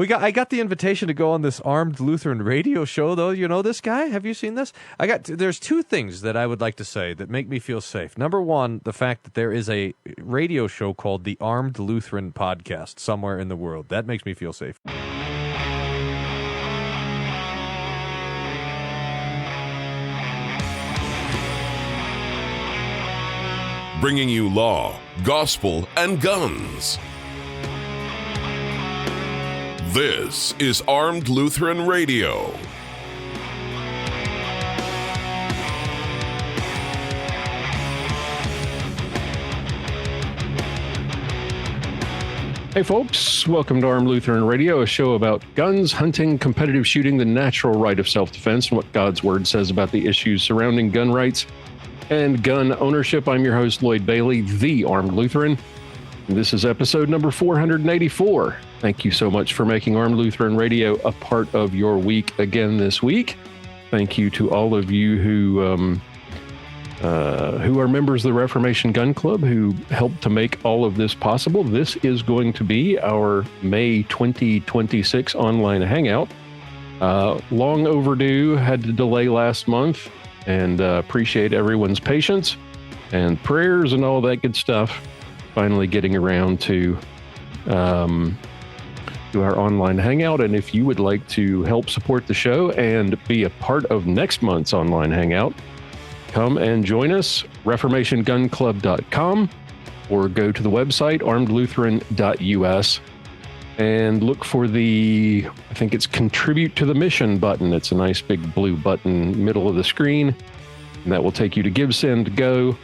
I got the invitation to go on this Armed Lutheran radio show, though. You know this guy? Have you seen this? There's two things that I would like to say that make me feel safe. Number one, the fact that there is a radio show called the Armed Lutheran Podcast somewhere in the world. That makes me feel safe. Bringing you law, gospel, and guns. This is Armed Lutheran Radio. Hey folks, welcome to Armed Lutheran Radio, a show about guns, hunting, competitive shooting, the natural right of self-defense, and what God's Word says about the issues surrounding gun rights and gun ownership. I'm your host, Lloyd Bailey, the Armed Lutheran. This is episode number 484. Thank you so much for making Armed Lutheran Radio a part of your week again this week. Thank you to all of you who are members of the Reformation Gun Club who helped to make all of this possible. This is going to be our May 2026 online hangout. Long overdue, had to delay last month, and appreciate everyone's patience and prayers and all that good stuff. Finally getting around to our online hangout. And if you would like to help support the show and be a part of next month's online hangout, come and join us, reformationgunclub.com, or go to the website, armedlutheran.us, and look for I think it's Contribute to the Mission button. It's a nice big blue button, middle of the screen, and that will take you to GiveSendGo,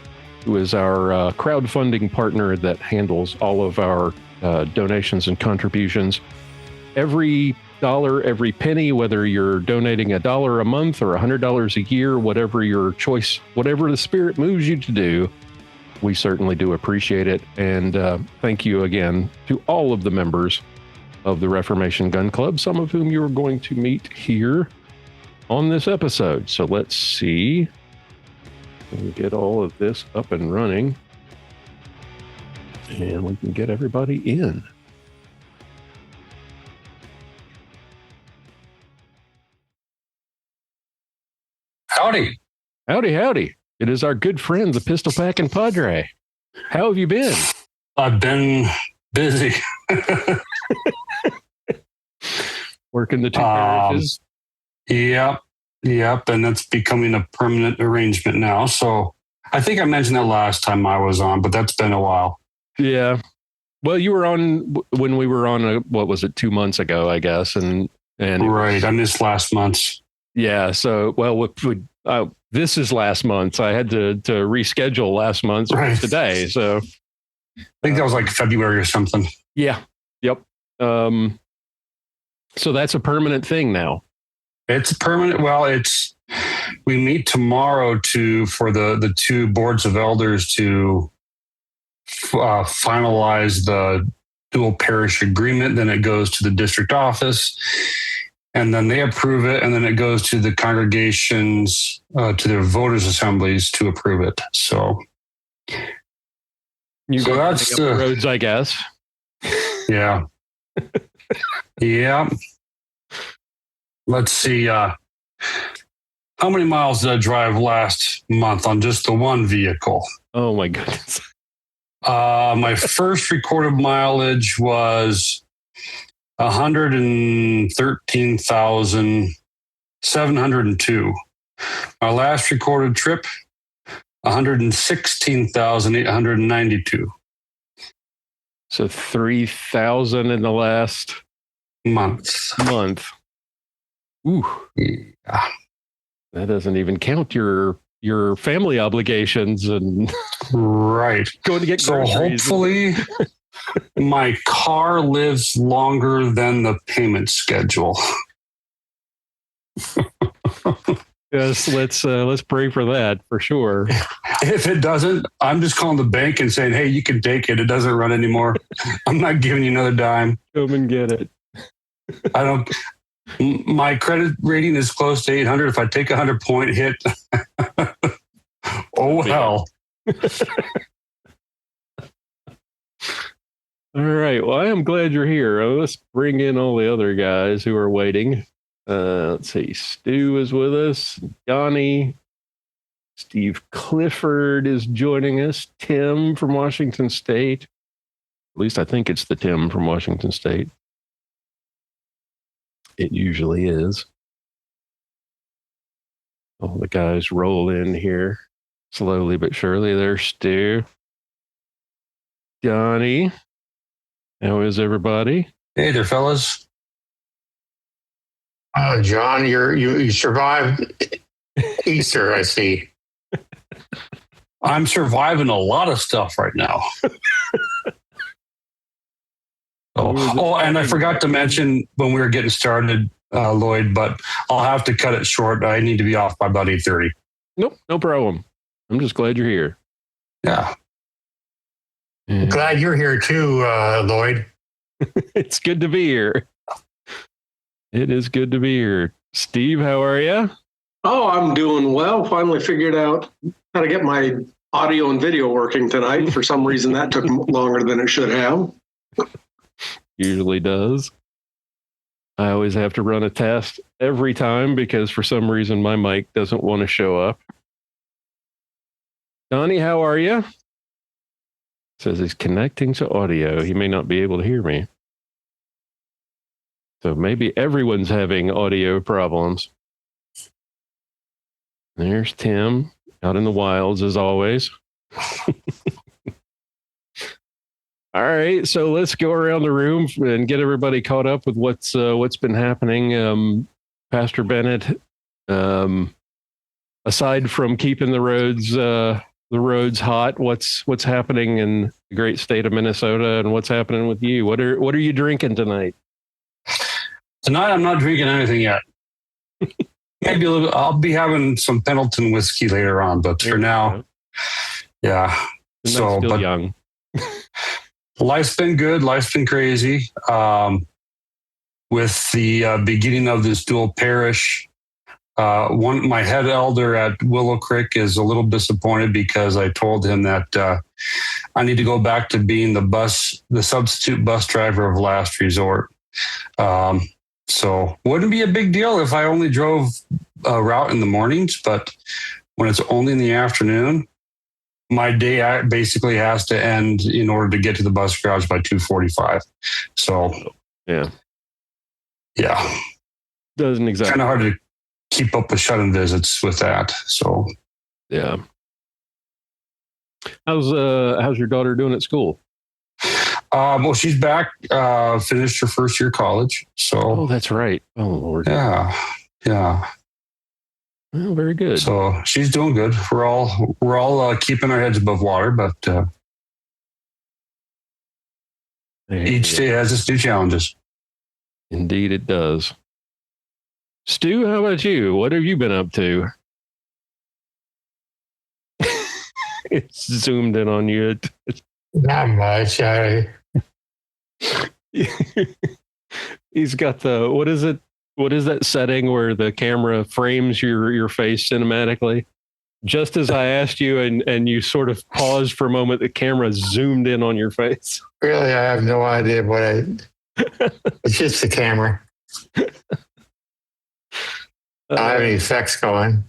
who is our crowdfunding partner that handles all of our donations and contributions. Every dollar, every penny, whether you're donating $1 a month or $100 a year, whatever your choice, whatever the Spirit moves you to do, we certainly do appreciate it. And thank you again to all of the members of the Reformation Gun Club, some of whom you're going to meet here on this episode. So let's see. Let me get all of this up and running, and we can get everybody in. Howdy. Howdy, howdy. It is our good friend, the Pistol Packing Padre. How have you been? I've been busy. Working the two parishes? Yep. And that's becoming a permanent arrangement now. So I think I mentioned that last time I was on, but that's been a while. Yeah. Well, you were on when we were on, 2 months ago, I guess. And right. I missed last month's. Yeah. So, this is last month. I had to reschedule last month's today. So I think that was like February or something. Yeah. Yep. So that's a permanent thing now. It's permanent. Well, we meet tomorrow for the two boards of elders to finalize the dual parish agreement. Then it goes to the district office, and then they approve it, and then it goes to the congregations, to their voters' assemblies to approve it. So that's the roads, I guess. Yeah. Yeah. Let's see. How many miles did I drive last month on just the one vehicle? Oh my goodness. My first recorded mileage was 113,702. My last recorded trip, 116,892. So 3,000 in the last month. Ooh. Yeah. That doesn't even count your family obligations and right. Going to get groceries. So hopefully my car lives longer than the payment schedule. Yes, let's pray for that for sure. If it doesn't, I'm just calling the bank and saying, "Hey, you can take it. It doesn't run anymore. I'm not giving you another dime. Come and get it." My credit rating is close to 800. If I take a 100-point hit, oh hell. All right. Well, I am glad you're here. Let's bring in all the other guys who are waiting. Let's see. Stu is with us. Donnie. Steve Clifford is joining us. Tim from Washington State. At least I think it's the Tim from Washington State. It usually is. All the guys roll in here slowly but surely. There's Stu. Donnie. How is everybody? Hey there, fellas. John, you survived Easter, I see. I'm surviving a lot of stuff right now. And I forgot to mention when we were getting started, Lloyd, but I'll have to cut it short. I need to be off by about 8:30. Nope, no problem. I'm just glad you're here. Yeah. Glad you're here too, Lloyd. It's good to be here. It is good to be here. Steve, how are you? Oh, I'm doing well. Finally figured out how to get my audio and video working tonight. For some reason, that took longer than it should have. Usually does. I always have to run a test every time because for some reason my mic doesn't want to show up. Donnie, how are you? Says he's connecting to audio. He may not be able to hear me. So maybe everyone's having audio problems. There's Tim out in the wilds as always. All right, so let's go around the room and get everybody caught up with what's been happening. Pastor Bennett, aside from keeping the roads hot, what's happening in the great state of Minnesota, and what's happening with you? What are you drinking tonight? Tonight, I'm not drinking anything yet. Maybe a little. I'll be having some Pendleton whiskey later on, but for now, yeah. So, still young. Life's been good. Life's been crazy. With the beginning of this dual parish, my head elder at Willow Creek is a little disappointed because I told him that I need to go back to being the substitute bus driver of last resort. So wouldn't be a big deal if I only drove a route in the mornings, but when it's only in the afternoon, my day basically has to end in order to get to the bus garage by 2:45. So yeah, doesn't exactly kind of hard to keep up with shut-in visits with that. So yeah, how's your daughter doing at school? Well, she's back, finished her first year college. So that's right. Oh Lord. Yeah. Well, very good. So she's doing good. We're all keeping our heads above water, but each day has its new challenges. Indeed, it does. Stu, how about you? What have you been up to? It's zoomed in on you. Not much. He's got the what is it? What is that setting where the camera frames your face cinematically? Just as I asked you and you sort of paused for a moment, the camera zoomed in on your face. Really, I have no idea it's just the camera. I don't have any effects going.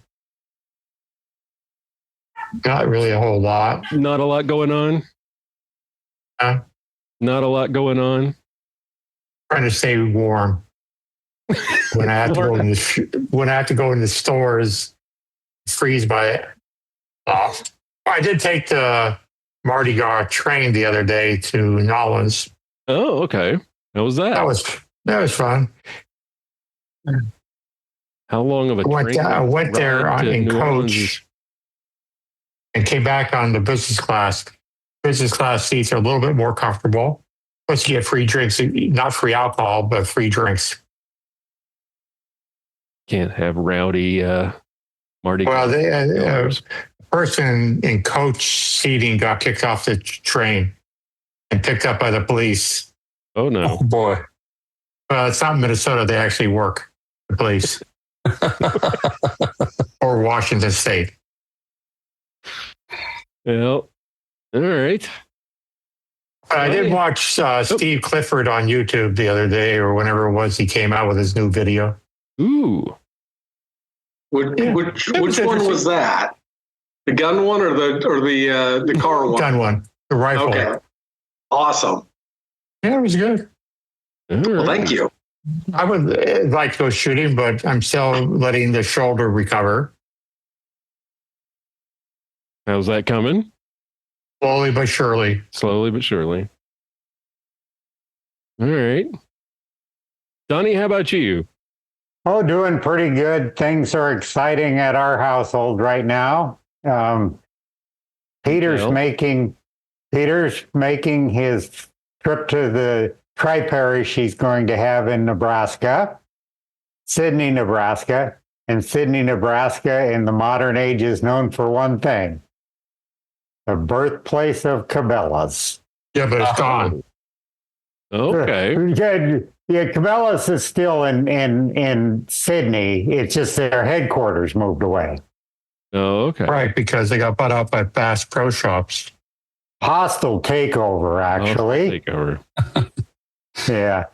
Not really a whole lot. Not a lot going on? Not a lot going on? Trying to stay warm. When I have to go in the stores, freeze by off. I did take the Mardi Gras train the other day to Nolens. Oh, okay. How was that? That was fun. How long of a train? I went there in coach and came back on the business class. Business class seats are a little bit more comfortable. Plus, you get free drinks, not free alcohol, but free drinks. Can't have rowdy Mardi Gras. Well, a person in coach seating got kicked off the train and picked up by the police. Oh, no. Oh, boy. Well, it's not Minnesota. They actually work, the police. Or Washington State. Well, all right. I did watch Steve Clifford on YouTube the other day, or whenever it was he came out with his new video. Ooh. Which one was that? The gun one or the car one? Gun one, the rifle. Okay. Awesome. Yeah, it was good. Well, thank you. I would like to go shooting, but I'm still letting the shoulder recover. How's that coming? Slowly but surely. Slowly but surely. All right. Donnie, how about you? Oh, doing pretty good. Things are exciting at our household right now. Peter's making his trip to the tri-parish he's going to have in Nebraska, Sidney, Nebraska. And Sidney, Nebraska in the modern age is known for one thing: the birthplace of Cabela's. Yeah, but it's gone. Okay. Yeah, Cabela's is still in Sydney. It's just their headquarters moved away. Oh, okay. Right, because they got bought out by Bass Pro Shops. Hostile takeover, actually. Takeover. Yeah.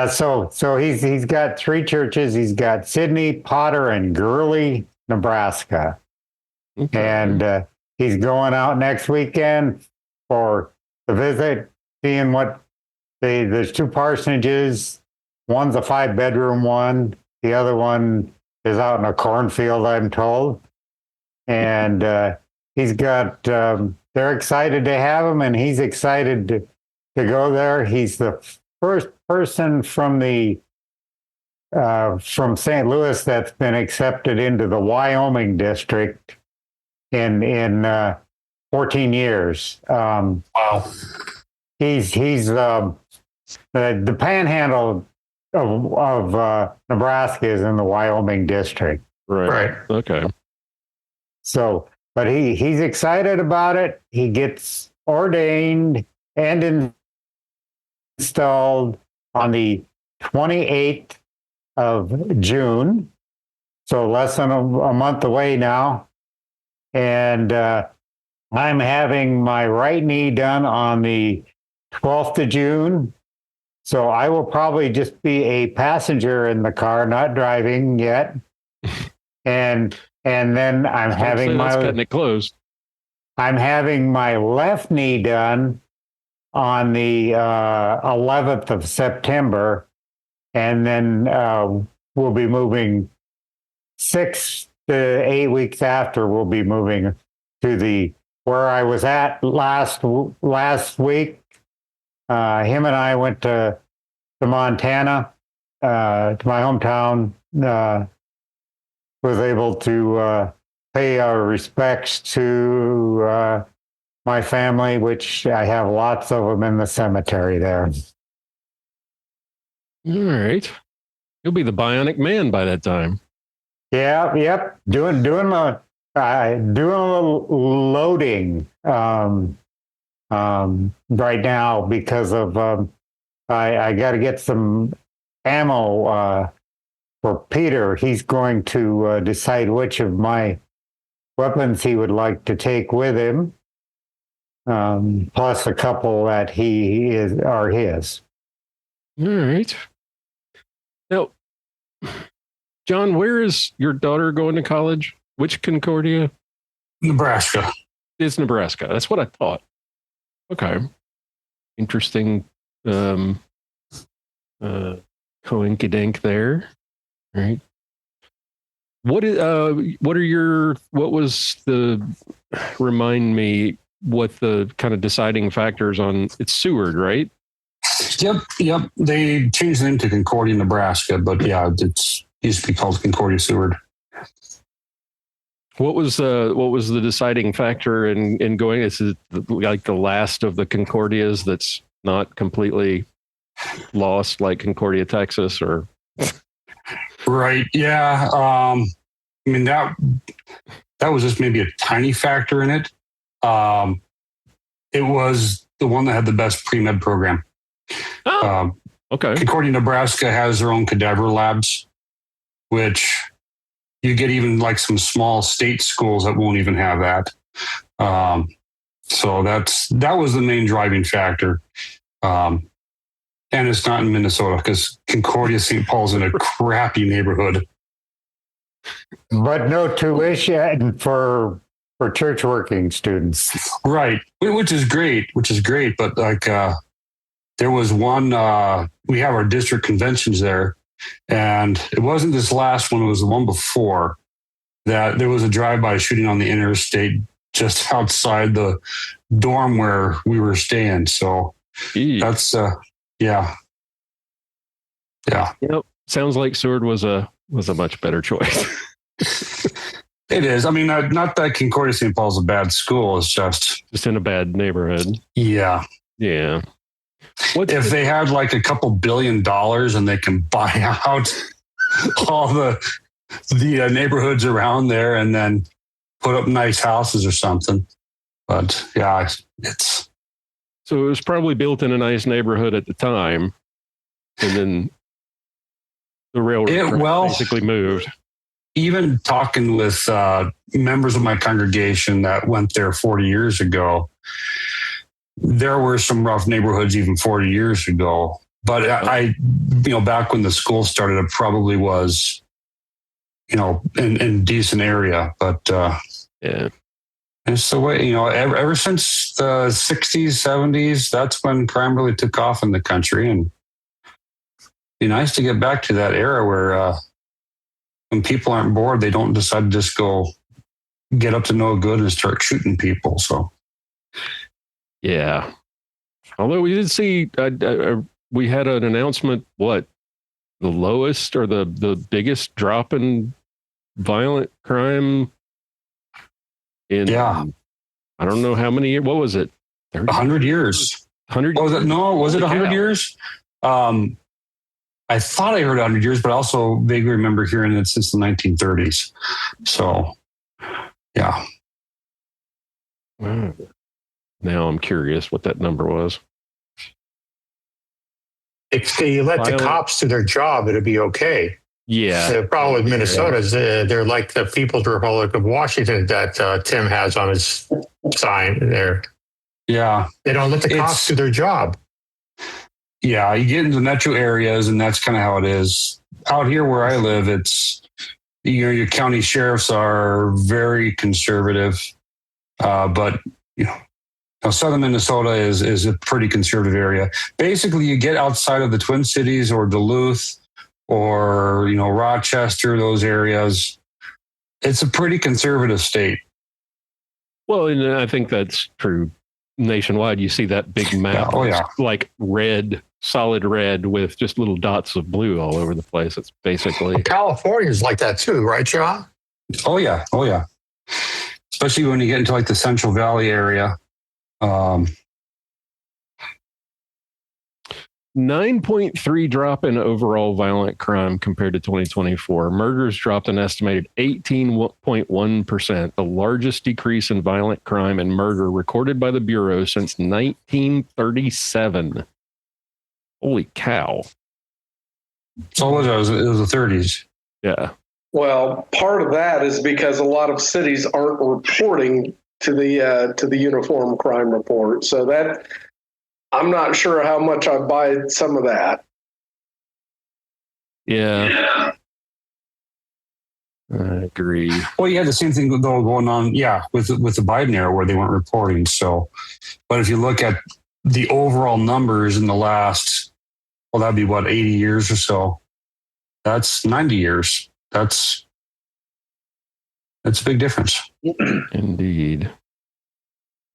So he's got three churches. He's got Sydney, Potter, and Gurley, Nebraska, and he's going out next weekend for the visit, seeing what there's two parsonages. One's a 5-bedroom one. The other one is out in a cornfield, I'm told. And he's got, they're excited to have him, and he's excited to go there. He's the first person from St. Louis that's been accepted into the Wyoming district in 14 years. Wow. He's the panhandle of Nebraska is in the Wyoming district. Right. Okay. So, but he's excited about it. He gets ordained and installed on the 28th of June. So less than a month away now. And I'm having my right knee done on the 12th of June. So I will probably just be a passenger in the car, not driving yet. And then I'm having cutting it close. I'm having my left knee done on the 11th of September, and then we'll be moving 6 to 8 weeks after. We'll be moving to where I was at last week. Him and I went to Montana, to my hometown. Was able to pay our respects to my family, which I have lots of them in the cemetery there. All right. You'll be the bionic man by that time. Yeah, yep. Doing a little loading right now because of I got to get some ammo for Peter. He's going to decide which of my weapons he would like to take with him, plus a couple that are his. All right. Now, John, where is your daughter going to college? Which Concordia? Nebraska. It's Nebraska. That's what I thought. Okay. Interesting coinkydink there. All right. Remind me what the kind of deciding factors on it's Seward, right? Yep. They changed the name to Concordia, Nebraska, but yeah, it used to be called Concordia Seward. What was the deciding factor in going? Is it like the last of the Concordias that's not completely lost, like Concordia, Texas, or? Right. Yeah. I mean, that was just maybe a tiny factor in it. It was the one that had the best pre-med program. Oh, okay. Concordia, Nebraska has their own cadaver labs, which you get even like some small state schools that won't even have that. So that was the main driving factor. And it's not in Minnesota because Concordia St. Paul's in a crappy neighborhood. But no tuition for church working students. Right. Which is great. But like, there was one, we have our district conventions there, and it wasn't this last one, it was the one before that there was a drive-by shooting on the interstate just outside the dorm where we were staying. So that's, yeah. Yep. Sounds like Seward was a much better choice. It is. I mean, not that Concordia St. Paul's a bad school. It's just in a bad neighborhood. Yeah. Yeah. If they had like a couple $1 billion and they can buy out all the neighborhoods around there and then put up nice houses or something. But yeah, it's. So it was probably built in a nice neighborhood at the time, and then the railroad basically moved. Even talking with members of my congregation that went there 40 years ago, there were some rough neighborhoods even 40 years ago. But I back when the school started, it probably was, in decent area. But yeah, it's the way, ever since the 60s, 70s, that's when crime really took off in the country. And it'd be nice to get back to that era where when people aren't bored, they don't decide to just go get up to no good and start shooting people. So, yeah. Although we did see, we had an announcement, the lowest or the biggest drop in violent crime in, I don't know how many years. What was it? 100 years. 100 Was it? No, was it 100 years? I thought I heard 100 years, but I also vaguely remember hearing it since the 1930s. So, yeah. Wow. Now I'm curious what that number was. If they let the cops do their job, it'd be okay. Yeah. The problem with Minnesota is they're like the People's Republic of Washington that Tim has on his sign there. Yeah. They don't let the cops do their job. Yeah, you get into metro areas, and that's kind of how it is. Out here where I live, it's your county sheriffs are very conservative, but southern Minnesota is a pretty conservative area. Basically, you get outside of the Twin Cities or Duluth or Rochester, those areas, it's a pretty conservative state. Well, and I think that's true nationwide. You see that big map, like red. Solid red with just little dots of blue all over the place. It's basically California's like that too, right, John? Oh yeah. Especially when you get into like the Central Valley area. 9.3 drop in overall violent crime compared to 2024. Murders dropped an estimated 18.1%, the largest decrease in violent crime and murder recorded by the Bureau since 1937. Holy cow. So what was it? It was the 30s. Yeah. Well, part of that is because a lot of cities aren't reporting to the Uniform Crime Report. So that I'm not sure how much I buy some of that. Yeah. I agree. Well, you had the same thing going on, with the Biden era where they weren't reporting. So, but if you look at the overall numbers in the last, that'd be 80 years or so. That's 90 years. That's a big difference. Indeed.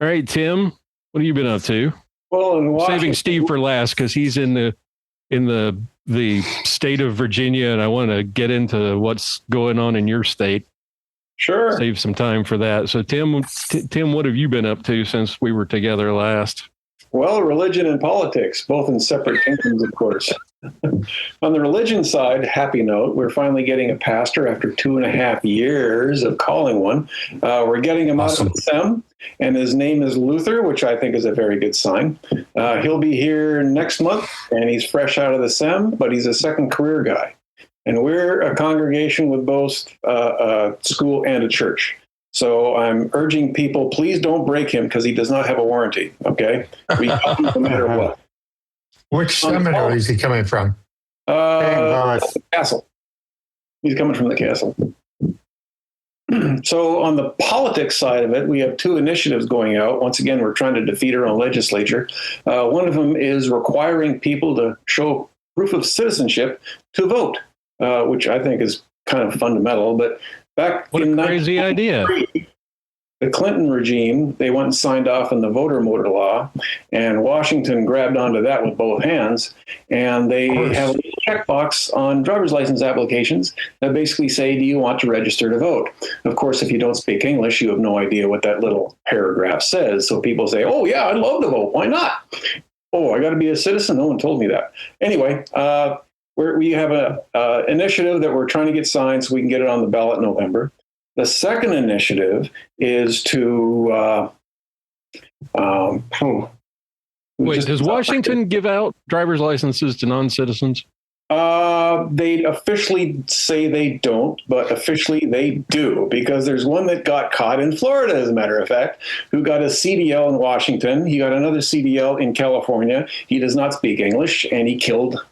All right, Tim, what have you been up to? Well, saving Steve for last because he's in the state of Virginia, and I want to get into what's going on in your state. Sure. Save some time for that. So, Tim, what have you been up to since we were together last? Well, religion and politics, both in separate kingdoms, of course. On the religion side, happy note, we're finally getting a pastor after 2.5 years of calling one. We're getting him out of the SEM, and his name is Luther, which I think is a very good sign. He'll be here next month, and he's fresh out of the SEM, but he's a second career guy. And we're a congregation with both a school and a church. So I'm urging people, please don't break him because he does not have a warranty. Okay, we help him no matter what. Which seminary is he coming from? Castle. He's coming from the castle. So on the politics side of it, we have two initiatives going out. Once again, we're trying to defeat our own legislature. One of them is requiring people to show proof of citizenship to vote, which I think is kind of fundamental. But back what in a crazy idea. The Clinton regime, they went and signed off on the voter motor law, and Washington grabbed onto that with both hands. And they have a little checkbox on driver's license applications that basically say, do you want to register to vote? Of course, if you don't speak English, you have no idea what that little paragraph says. So people say, oh, yeah, I'd love to vote. Why not? Oh, I got to be a citizen? No one told me that. Anyway, we have an initiative that we're trying to get signed so we can get it on the ballot in November. The second initiative is to wait, does Washington give out driver's licenses to non-citizens? They officially say they don't, but officially they do, because there's one that got caught in Florida, as a matter of fact, who got a CDL in Washington. He got another CDL in California. He does not speak English, and he killed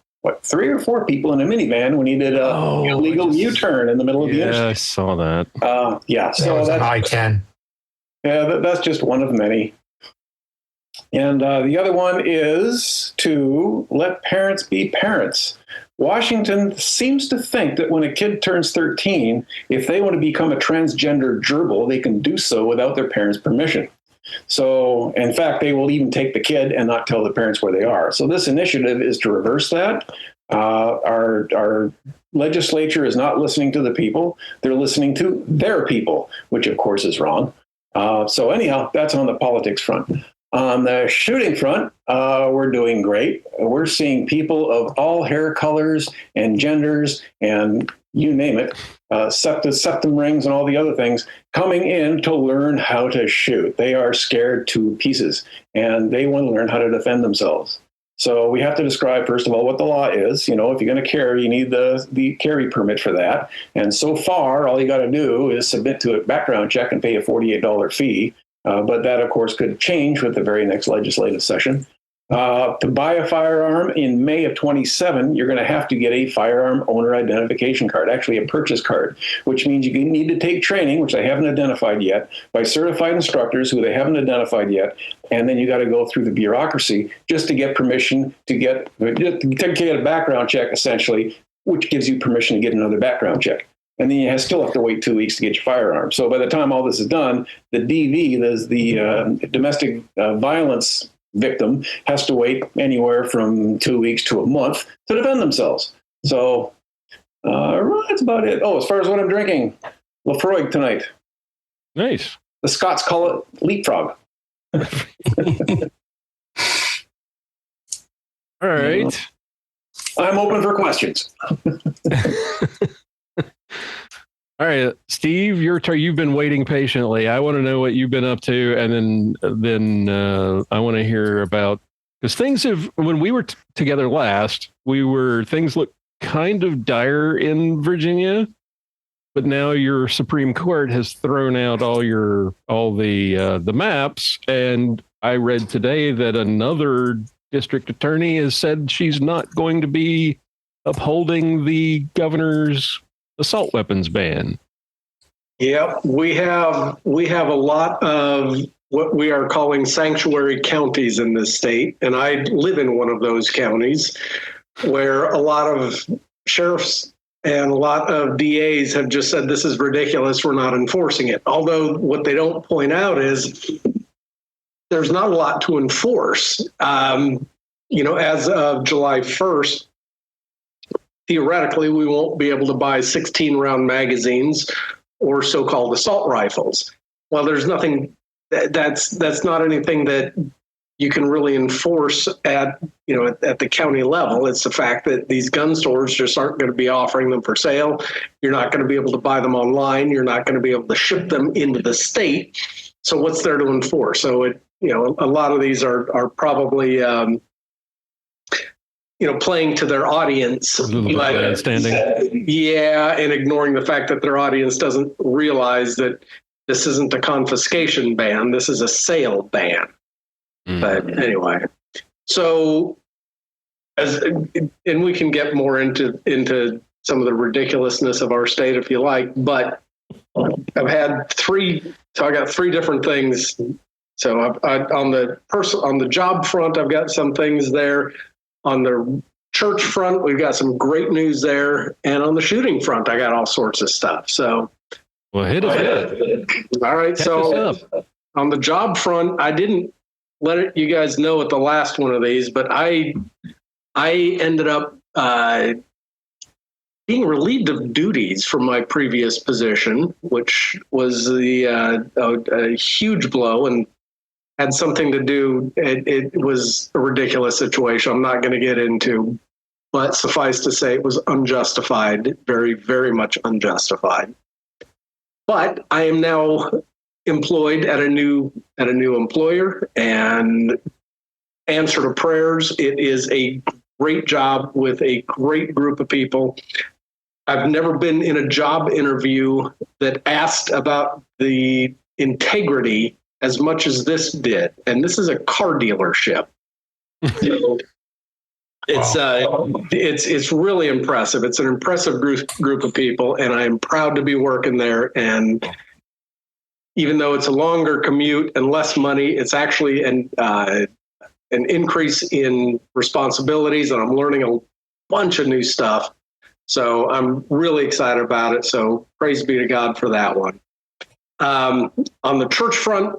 3 or 4 people in a minivan when he did a illegal U-turn in the middle of the interstate. Yeah, I saw that. So that's I-10. Yeah, that's just one of many. And the other one is to let parents be parents. Washington seems to think that when a kid turns 13, if they want to become a transgender gerbil, they can do so without their parents' permission. So, in fact, they will even take the kid and not tell the parents where they are. So this initiative is to reverse that. Our legislature is not listening to the people. They're listening to their people, which, of course, is wrong. So anyhow, that's on the politics front. On the shooting front, we're doing great. We're seeing people of all hair colors and genders and you name it, septum rings and all the other things coming in to learn how to shoot. They are scared to pieces and they want to learn how to defend themselves. So we have to describe, first of all, what the law is. You know, if you're going to carry, you need the carry permit for that. And so far, all you got to do is submit to a background check and pay a $48 fee. But that, of course, could change with the very next legislative session. To buy a firearm in May of 27, you're going to have to get a firearm owner identification card, actually a purchase card, which means you need to take training, which they haven't identified yet, by certified instructors who they haven't identified yet. And then you got to go through the bureaucracy just to get permission to get a background check, essentially, which gives you permission to get another background check. And then you still have to wait 2 weeks to get your firearm. So by the time all this is done, the DV, the domestic violence victim, has to wait anywhere from 2 weeks to a month to defend themselves. So that's about it. Oh, as far as what I'm drinking, Lafroig tonight. Nice. The Scots call it leapfrog. All right. I'm open for questions. All right, Steve, your turn. You've been waiting patiently. I want to know what you've been up to, and then I want to hear about, because things have, when we were together last, things looked kind of dire in Virginia, but now your Supreme Court has thrown out all the maps, and I read today that another district attorney has said she's not going to be upholding the governor's assault weapons ban. Yep, we have a lot of what we are calling sanctuary counties in this state, and I live in one of those counties where a lot of sheriffs and a lot of DAs have just said this is ridiculous, we're not enforcing it. Although what they don't point out is there's not a lot to enforce. As of July 1st, theoretically, we won't be able to buy 16-round magazines or so-called assault rifles. Well, there's nothing that's not anything that you can really enforce at the county level. It's the fact that these gun stores just aren't going to be offering them for sale. You're not going to be able to buy them online. You're not going to be able to ship them into the state. So what's there to enforce? So a lot of these are probably playing to their audience, and ignoring the fact that their audience doesn't realize that this isn't a confiscation ban. This is a sale ban. But anyway, so and we can get more into some of the ridiculousness of our state if you like, but I've had I got three different things. So on the job front, I've got some things there. On the church front, we've got some great news there. And on the shooting front, I got all sorts of stuff. So, well, hit it. All right. So on the job front, I didn't let you guys know at the last one of these, but I ended up being relieved of duties from my previous position, which was a huge blow and had something to do. It was a ridiculous situation. I'm not going to get into, but suffice to say, it was unjustified, very, very much unjustified. But I am now employed at a new employer and answer to prayers. It is a great job with a great group of people. I've never been in a job interview that asked about the integrity as much as this did. And this is a car dealership. So it's really impressive. It's an impressive group of people, and I'm proud to be working there. And even though it's a longer commute and less money, it's actually an increase in responsibilities, and I'm learning a bunch of new stuff. So I'm really excited about it. So praise be to God for that one. On the church front,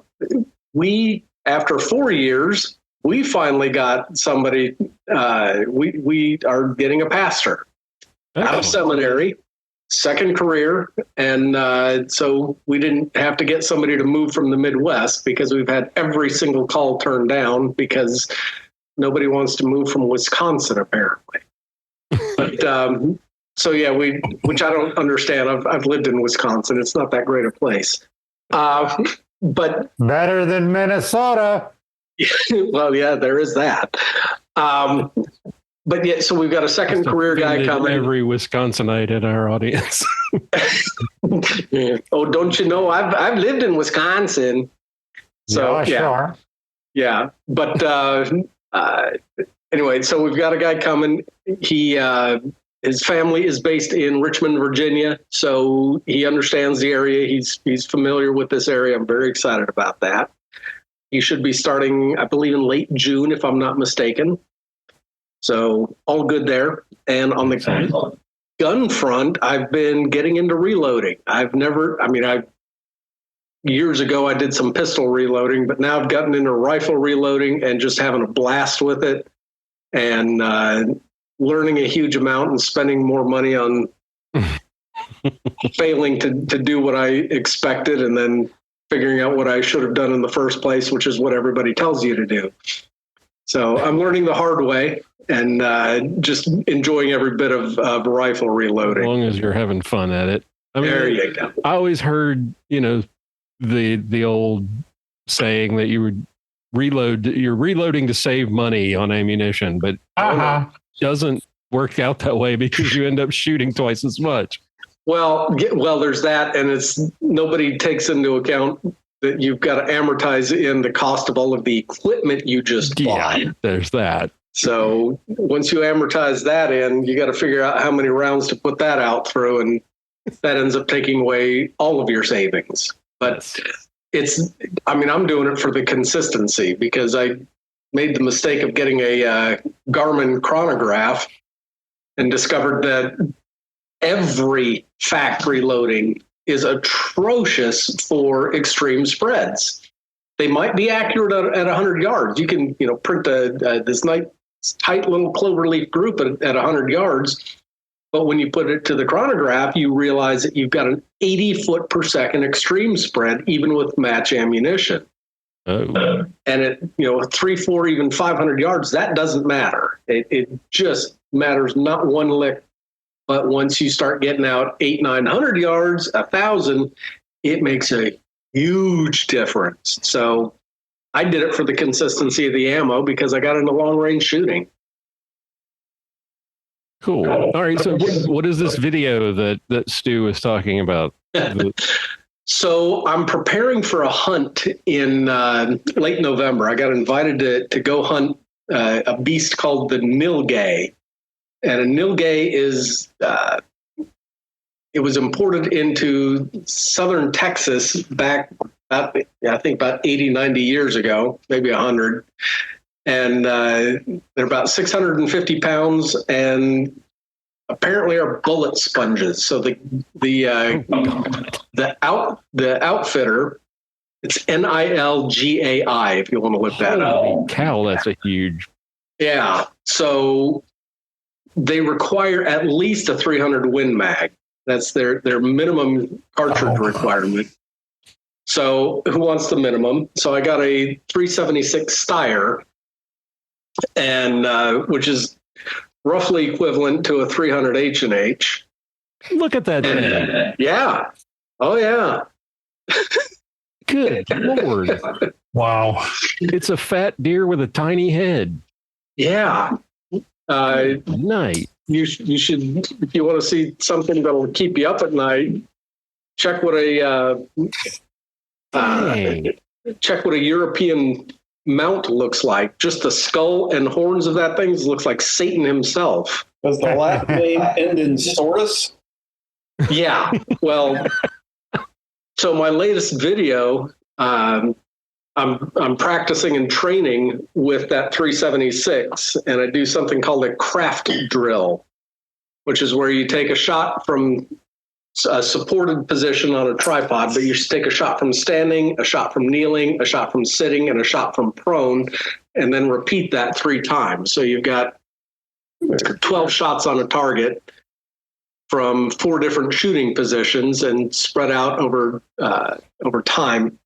after 4 years, we finally got somebody. We are getting a pastor out of seminary, second career, and so we didn't have to get somebody to move from the Midwest, because we've had every single call turned down because nobody wants to move from Wisconsin, apparently. But so yeah, which I don't understand. I've lived in Wisconsin. It's not that great a place, but better than Minnesota. Well, yeah, there is that. But yeah, so we've got a second career guy coming. Every Wisconsinite in our audience. Oh, don't you know? I've lived in Wisconsin. So sure. Yeah, but anyway, so we've got a guy coming. His family is based in Richmond, Virginia, so he understands the area. He's familiar with this area. I'm very excited about that. He should be starting, I believe, in late June, if I'm not mistaken. So all good there. And on the gun front, I've been getting into reloading. Years ago, I did some pistol reloading, but now I've gotten into rifle reloading and just having a blast with it, and learning a huge amount and spending more money on failing to do what I expected, and then figuring out what I should have done in the first place, which is what everybody tells you to do. So I'm learning the hard way and just enjoying every bit of rifle reloading. As long as you're having fun at it. I mean, there you go. I always heard, the old saying that you're reloading to save money on ammunition, but it doesn't work out that way because you end up shooting twice as much. Well, there's that, and nobody takes into account that you've got to amortize in the cost of all of the equipment you just bought. There's that. So once you amortize that in, you got to figure out how many rounds to put that out through, and that ends up taking away all of your savings. But I'm doing it for the consistency, because I made the mistake of getting a Garmin chronograph and discovered that every factory loading is atrocious for extreme spreads. They might be accurate at 100 yards. You can, print this nice, tight little cloverleaf group at 100 yards. But when you put it to the chronograph, you realize that you've got an 80 foot per second extreme spread, even with match ammunition. Oh. And at 3, 4, even 500 yards, that doesn't matter. It just matters not one lick. But once you start getting out 800, 900 yards, 1,000, it makes a huge difference. So I did it for the consistency of the ammo, because I got into long range shooting. Cool. All right. So what is this video that Stu was talking about? So I'm preparing for a hunt in late November. I got invited to go hunt a beast called the nilgai. And a nilgai is, it was imported into southern Texas back, I think about 80, 90 years ago, maybe 100. And they're about 650 pounds and apparently are bullet sponges. So the outfitter, it's Nilgai, if you want to look that up. Holy cow, that's a huge. Yeah. So they require at least a 300 Win Mag. That's their minimum cartridge requirement. So who wants the minimum? So I got a 376 Steyr, and which is roughly equivalent to a 300 H&H. Look at that thing. Yeah. Oh, yeah. Good Lord. Wow. It's a fat deer with a tiny head. Yeah. Night. You should, if you want to see something that'll keep you up at night, check what a European mount looks like. Just the skull and horns of that thing looks like Satan himself. Does the last name end in Saurus? Yeah. Well, so my latest video, I'm practicing and training with that 376, and I do something called a craft drill, which is where you take a shot from a supported position on a tripod, but you take a shot from standing, a shot from kneeling, a shot from sitting, and a shot from prone, and then repeat that 3 times. So you've got 12 shots on a target from 4 different shooting positions and spread out over time.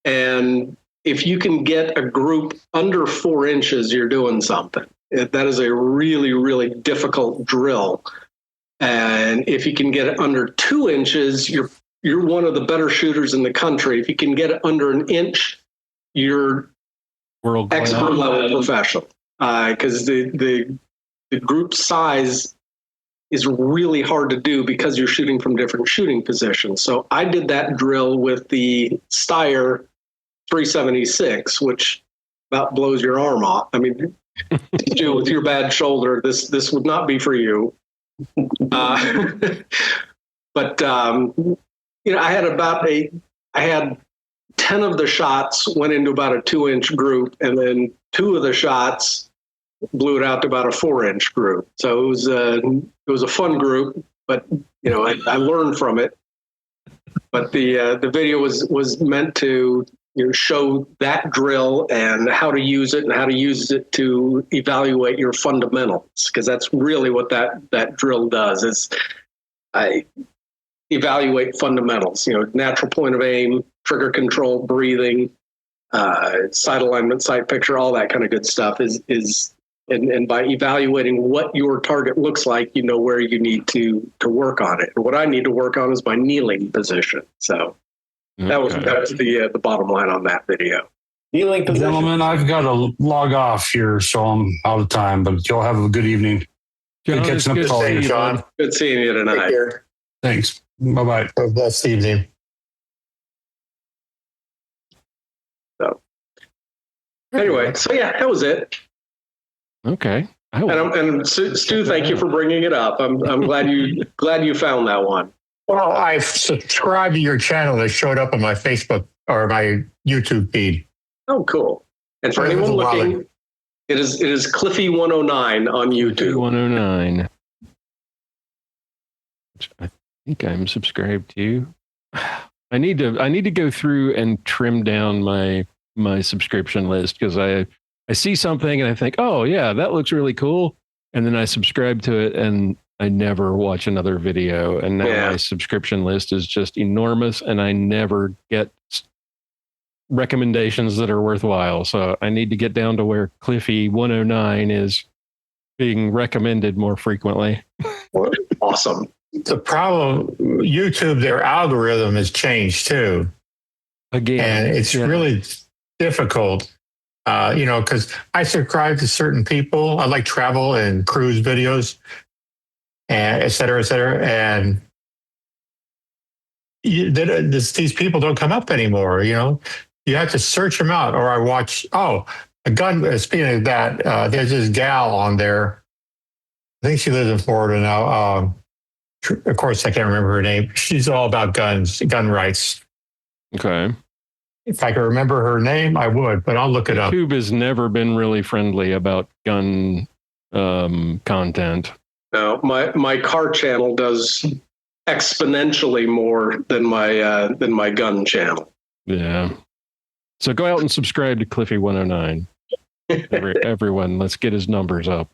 And if you can get a group under 4 inches, you're doing something. That is a really, really difficult drill. And if you can get it under 2 inches, you're one of the better shooters in the country. If you can get it under 1 inch, you're World expert level professional. Because the group size is really hard to do because you're shooting from different shooting positions. So I did that drill with the Steyr 376, which about blows your arm off. I mean, with your bad shoulder, this would not be for you. But I had 10 of the shots went into about a 2-inch group, and then 2 of the shots blew it out to about a 4-inch group. So it was a fun group, but I learned from it. But the video was meant to show that drill and how to use it and how to use it to evaluate your fundamentals, because that's really what that drill does is I evaluate fundamentals, natural point of aim, trigger control, breathing, sight alignment, sight picture, all that kind of good stuff is and by evaluating what your target looks like, where you need to work on it. And what I need to work on is my kneeling position. So that was the bottom line on that video. Kneeling position. Gentlemen, I've got to log off here, so I'm out of time, but y'all have a good evening. John, Good it's catching up good to all seeing you. you, John. Good seeing you Take tonight. care. Thanks. Bye-bye. Have a blessed evening. So anyway, so yeah, that was it. Okay. And Stu, thank you for bringing it up. I'm glad you found that one. Well, I've subscribed to your channel that showed up on my Facebook or my YouTube feed. Oh, cool. And for anyone looking, it is Cliffy 109 on YouTube. 109. Which I think I'm subscribed to. I need to go through and trim down my subscription list, because I see something and I think, oh yeah, that looks really cool, and then I subscribe to it and I never watch another video, and now my subscription list is just enormous and I never get recommendations that are worthwhile. So I need to get down to where Cliffy 109 is being recommended more frequently. Awesome. The problem, YouTube, their algorithm has changed too. Again, And it's really difficult, because I subscribe to certain people. I like travel and cruise videos, and et cetera, et cetera. And these people don't come up anymore. You have to search them out. Or I watch. Oh, a gun. Speaking of that, there's this gal on there. I think she lives in Florida now. Of course, I can't remember her name. She's all about guns, gun rights. Okay. If I could remember her name, I would, but I'll look it up. YouTube has never been really friendly about gun content. No, my car channel does exponentially more than my gun channel. Yeah. So go out and subscribe to Cliffy 109. Everyone, let's get his numbers up.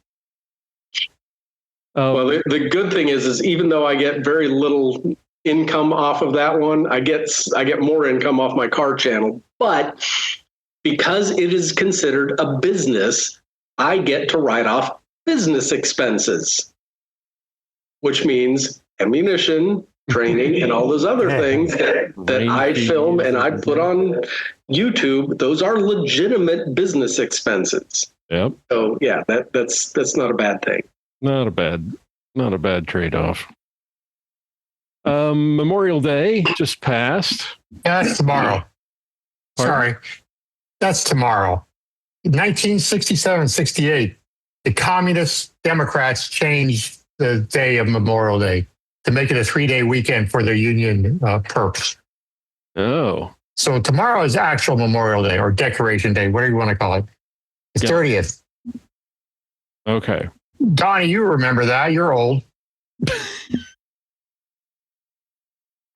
Well, the good thing is even though I get very little income off of that one, I get more income off my car channel. But because it is considered a business, I get to write off business expenses, which means ammunition, training, and all those other things that I film and I put on YouTube. Those are legitimate business expenses. Yep. So yeah, that's not a bad thing. Not a bad trade-off. Memorial Day just passed. Yeah, that's tomorrow. Sorry. That's tomorrow. 1967-68, the Communist Democrats changed the day of Memorial Day to make it a 3-day weekend for their union perps. Oh. So tomorrow is actual Memorial Day or Decoration Day, whatever you want to call it. It's 30th. Okay. Donnie, you remember that. You're old.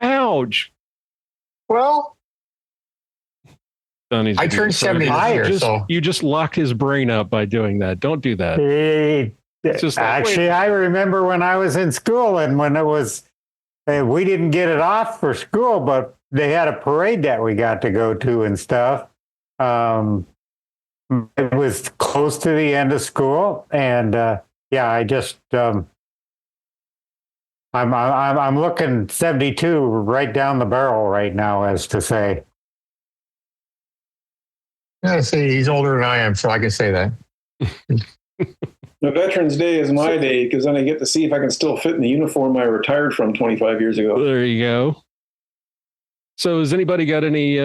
Ouch. Well, Donnie's I turned 70 this year, so you just locked his brain up by doing that. Don't do that. Actually, I remember when I was in school and when it was, we didn't get it off for school, but they had a parade that we got to go to and stuff. It was close to the end of school, and I just I'm looking 72 right down the barrel right now, as to say. Yeah, see, he's older than I am, so I can say that. The Veterans Day is my day because then I get to see if I can still fit in the uniform I retired from 25 years ago. There you go. So, has anybody got any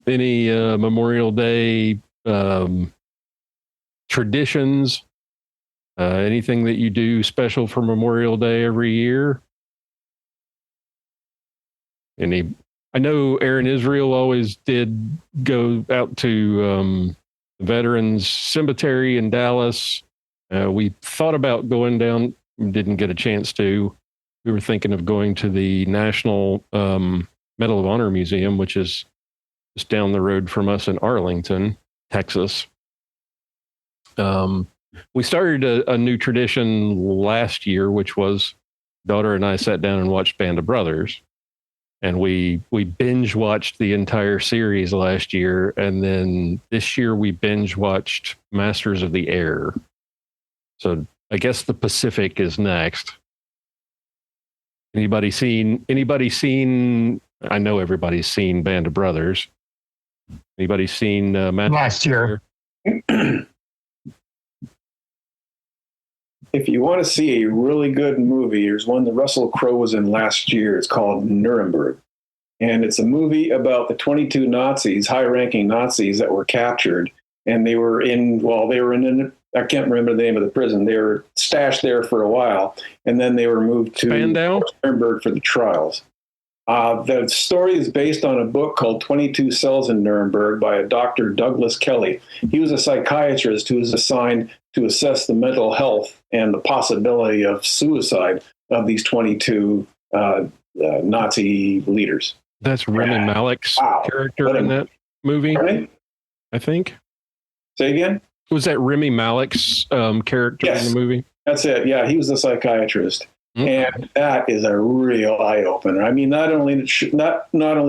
Memorial Day traditions? Anything that you do special for Memorial Day every year? I know Aaron Israel always did go out to the Veterans Cemetery in Dallas. We thought about going down, didn't get a chance to. We were thinking of going to the National Medal of Honor Museum, which is just down the road from us in Arlington, Texas. We started a new tradition last year, which was daughter and I sat down and watched Band of Brothers. And we binge watched the entire series last year. And then this year we binge watched Masters of the Air. So I guess the Pacific is next. Anybody seen, I know everybody's seen Band of Brothers. Anybody seen last year? If you want to see a really good movie, there's one that Russell Crowe was in last year. It's called Nuremberg. And it's a movie about the 22 Nazis, high-ranking Nazis that were captured. And they were I can't remember the name of the prison. They were stashed there for a while. And then they were moved to Nuremberg for the trials. The story is based on a book called 22 Cells in Nuremberg by a Dr. Douglas Kelly. He was a psychiatrist who was assigned to assess the mental health and the possibility of suicide of these 22 Nazi leaders. That's Rami Malek's character in that movie, I think. Say again? Was that Rami Malek's character in the movie? That's it. Yeah, he was a psychiatrist. And that is a real eye-opener. I mean, not only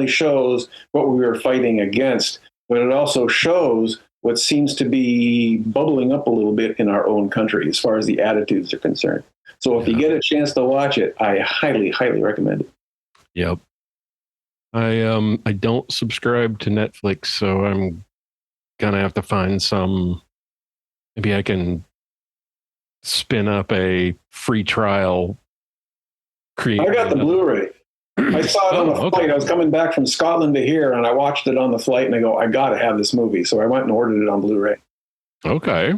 shows what we were fighting against, but it also shows what seems to be bubbling up a little bit in our own country as far as the attitudes are concerned. So if you get a chance to watch it, I highly, highly recommend it. Yep. I don't subscribe to Netflix, so I'm gonna have to find some. Maybe I can spin up a free trial. I got the Blu-ray. I saw it on the flight. Okay. I was coming back from Scotland to here, and I watched it on the flight, and I go, I got to have this movie. So I went and ordered it on Blu-ray. Okay.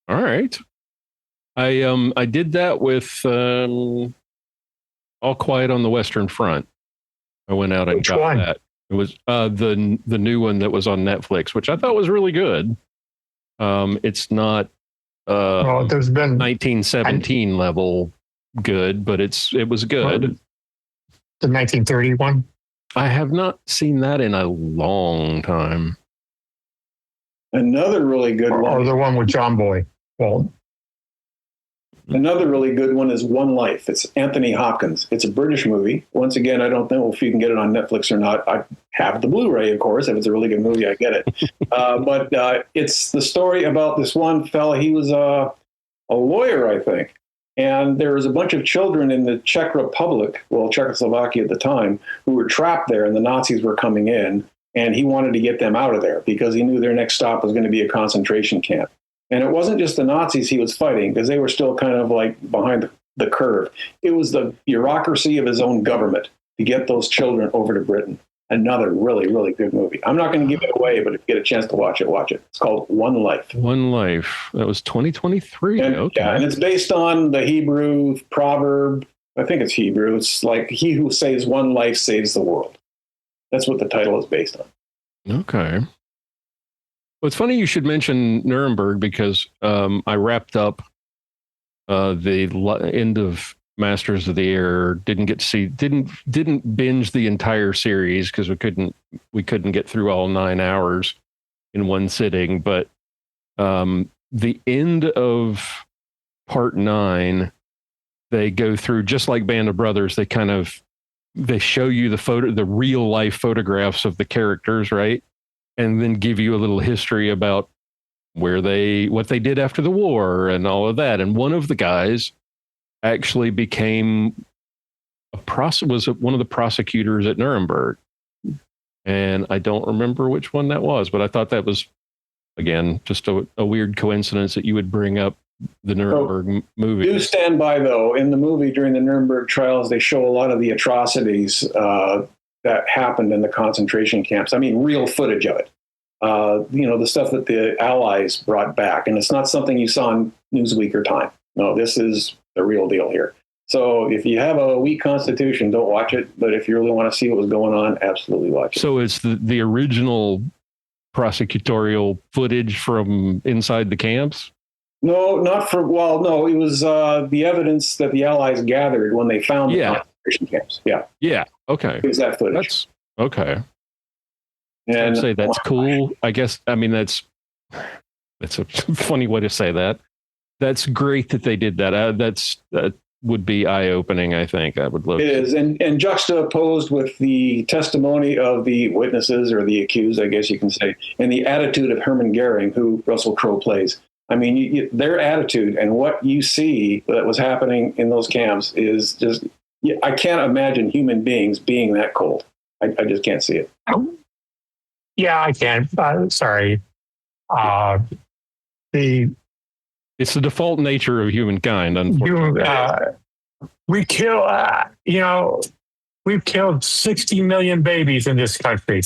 All right. I did that with All Quiet on the Western Front. I went out and Which got one? that. It was the new one that was on Netflix, which I thought was really good. It's not Well, there's been 1917 level good, but it was good. the 1931. I have not seen that in a long time. Another really good Or one. the one with John Boy. Well, Another really good one is One Life. It's Anthony Hopkins. It's a British movie. Once again, I don't know if you can get it on Netflix or not. I have the Blu-ray, of course. If it's a really good movie, I get it. But it's the story about this one fella. He was a lawyer, I think. And there was a bunch of children in the Czech Republic, well, Czechoslovakia at the time, who were trapped there, and the Nazis were coming in. And he wanted to get them out of there because he knew their next stop was going to be a concentration camp. And it wasn't just the Nazis he was fighting, because they were still kind of like behind the curve. It was the bureaucracy of his own government to get those children over to Britain. Another really, really good movie. I'm not going to give it away, but if you get a chance to watch it, watch it. It's called One Life. One Life. That was 2023. And, Okay. yeah, and it's based on the Hebrew proverb. I think it's Hebrew. It's like, he who saves one life saves the world. That's what the title is based on. Okay. Well, it's funny you should mention Nuremberg, because I wrapped up the end of Masters of the Air. Didn't binge the entire series because we couldn't get through all 9 hours in one sitting. But the end of part 9, they go through, just like Band of Brothers. They show you the real life photographs of the characters, right? And then give you a little history about what they did after the war and all of that. And one of the guys actually became was one of the prosecutors at Nuremberg. And I don't remember which one that was, but I thought that was, again, just a weird coincidence that you would bring up the Nuremberg movie. Do stand by, though. In the movie, during the Nuremberg trials, they show a lot of the atrocities that happened in the concentration camps. I mean, real footage of it. The stuff that the Allies brought back. And it's not something you saw on Newsweek or Time. No, this is the real deal here. So if you have a weak constitution, don't watch it. But if you really want to see what was going on, absolutely watch it. So it's the original prosecutorial footage from inside the camps? No, no, it was the evidence that the Allies gathered when they found the concentration camps. Yeah. Yeah. Okay. It was that footage. That's okay. And I'd say that's cool. I guess, I mean, that's a funny way to say that. That's great that they did that. That would be eye-opening, I think. I would love it is. And juxtaposed with the testimony of the witnesses, or the accused, I guess you can say, and the attitude of Hermann Goering, who Russell Crowe plays. I mean, their attitude and what you see that was happening in those camps is just, I can't imagine human beings being that cold. I just can't see it. yeah, I can. Sorry. It's the default nature of humankind, unfortunately. We've killed 60 million babies in this country.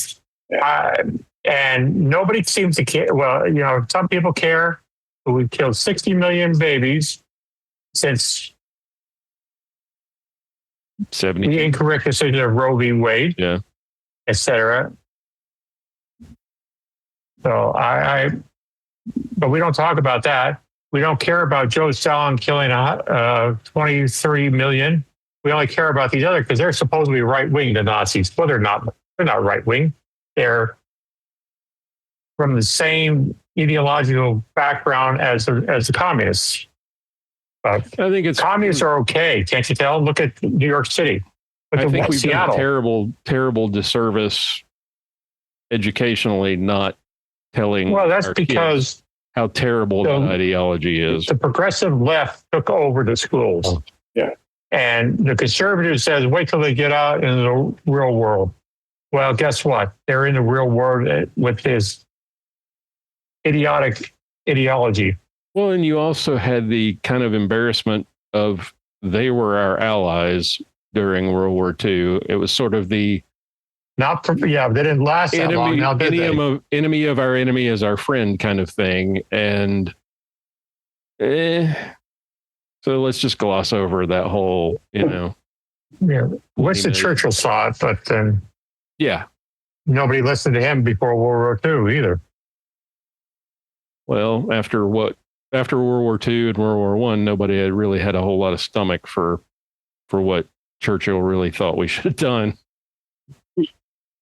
And nobody seems to care. Well, some people care, but we've killed 60 million babies since 70. the incorrect decision of Roe v. Wade, et cetera. So but we don't talk about that. We don't care about Joe Stalin killing 23 million. We only care about these other because they're supposedly right wing, the Nazis. Well, they're not. They're not right wing. They're from the same ideological background as the communists. But I think communists are okay. Can't you tell? Look at New York City. I think we've Seattle. done a terrible disservice educationally, not telling. Well, that's because how terrible that ideology is. The progressive left took over the schools. Yeah. And the conservative says, wait till they get out into the real world. Well, guess what? They're in the real world with this idiotic ideology. Well, and you also had the kind of embarrassment of they were our allies during World War II. It was sort of the Not for, yeah, they didn't last that long. Now, did they? Enemy of our enemy is our friend kind of thing. And so let's just gloss over that whole, Yeah. Winston Churchill saw it, but yeah, nobody listened to him before World War II either. Well, after World War II and World War I, nobody had really had a whole lot of stomach for what Churchill really thought we should have done.